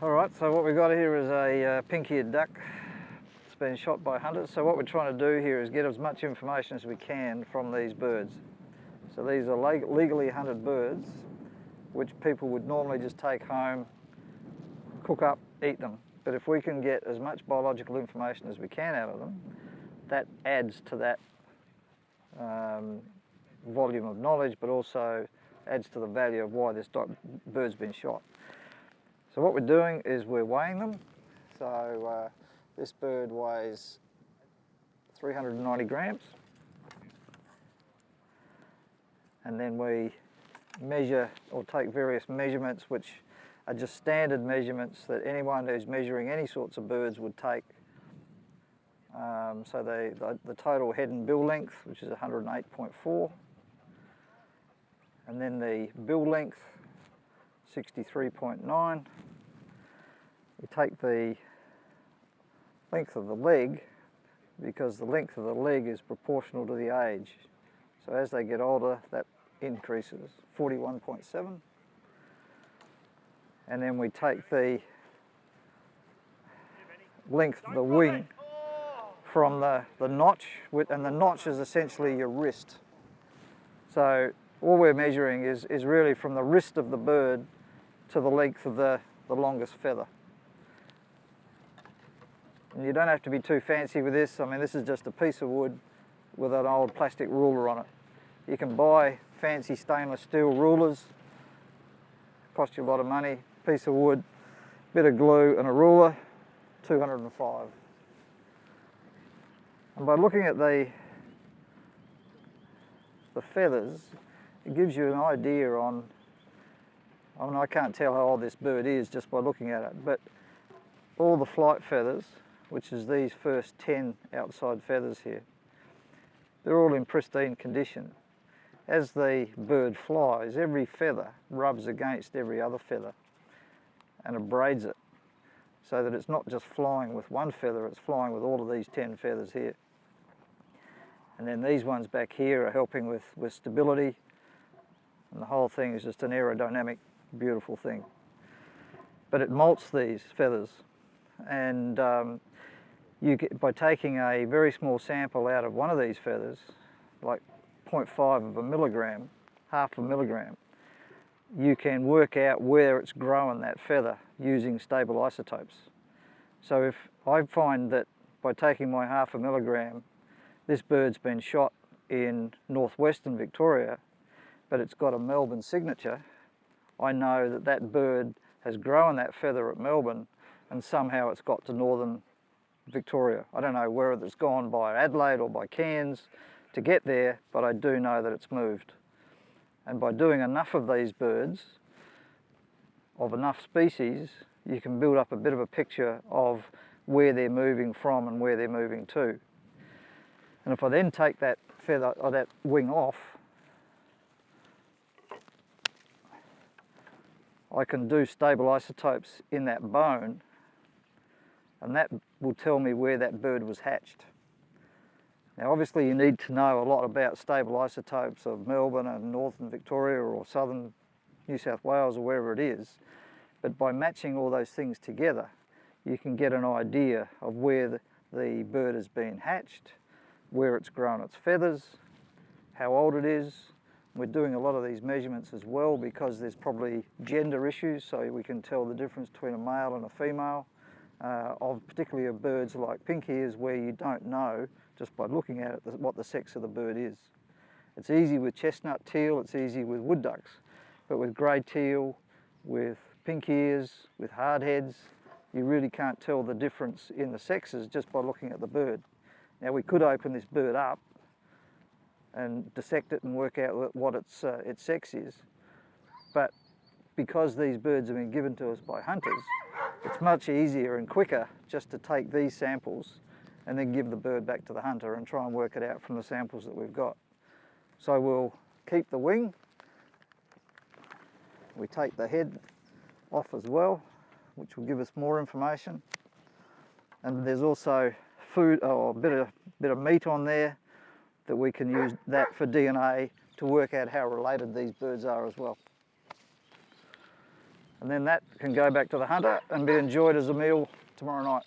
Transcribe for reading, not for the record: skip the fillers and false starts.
Alright, so what we've got here is a pink-eared duck. It's been shot by hunters. So what we're trying to do here is get as much information as we can from these birds. So these are legally hunted birds, which people would normally just take home, cook up, eat them. But if we can get as much biological information as we can out of them, that adds to that volume of knowledge, but also adds to the value of why this bird's been shot. So what we're doing is we're weighing them. So this bird weighs 390 grams. And then we measure or take various measurements, which are just standard measurements that anyone who's measuring any sorts of birds would take. So the total head and bill length, which is 108.4, and then the bill length, 63.9. We take the length of the leg, because the length of the leg is proportional to the age. So as they get older, that increases, 41.7. And then we take the length of the wing from the notch, and the notch is essentially your wrist. So all we're measuring is really from the wrist of the bird to the length of the longest feather. And you don't have to be too fancy with this. I mean, this is just a piece of wood with an old plastic ruler on it. You can buy fancy stainless steel rulers, cost you a lot of money, piece of wood, bit of glue and a ruler, 205. And by looking at the feathers, it gives you an idea on, I mean, I can't tell how old this bird is just by looking at it, but all the flight feathers, which is these first 10 outside feathers here, they're all in pristine condition. As the bird flies, every feather rubs against every other feather and abrades it, so that it's not just flying with one feather, it's flying with all of these 10 feathers here. And then these ones back here are helping with stability, and the whole thing is just an aerodynamic, beautiful thing. But it molts these feathers, and by taking a very small sample out of one of these feathers, like 0.5 of a milligram, half a milligram, you can work out where it's growing that feather using stable isotopes. So if I find that by taking my half a milligram, this bird's been shot in northwestern Victoria, but it's got a Melbourne signature, I know that that bird has grown that feather at Melbourne and somehow it's got to northern Victoria. I don't know whether it's gone by Adelaide or by Cairns to get there, but I do know that it's moved. And by doing enough of these birds, of enough species, you can build up a bit of a picture of where they're moving from and where they're moving to. And if I then take that feather or that wing off, I can do stable isotopes in that bone, and that will tell me where that bird was hatched. Now obviously you need to know a lot about stable isotopes of Melbourne and northern Victoria or southern New South Wales or wherever it is, but by matching all those things together, you can get an idea of where the bird has been hatched, where it's grown its feathers, how old it is. We're doing a lot of these measurements as well because there's probably gender issues, so we can tell the difference between a male and a female, particularly of birds like pink ears, where you don't know just by looking at it what the sex of the bird is. It's easy with chestnut teal, it's easy with wood ducks, but with grey teal, with pink ears, with hardheads, you really can't tell the difference in the sexes just by looking at the bird. Now we could open this bird up and dissect it and work out what its sex is, but because these birds have been given to us by hunters, it's much easier and quicker just to take these samples and then give the bird back to the hunter and try and work it out from the samples that we've got. So we'll keep the wing, we take the head off as well, which will give us more information, and there's also food or a bit of meat on there that we can use that for DNA to work out how related these birds are as well. And then that can go back to the hunter and be enjoyed as a meal tomorrow night.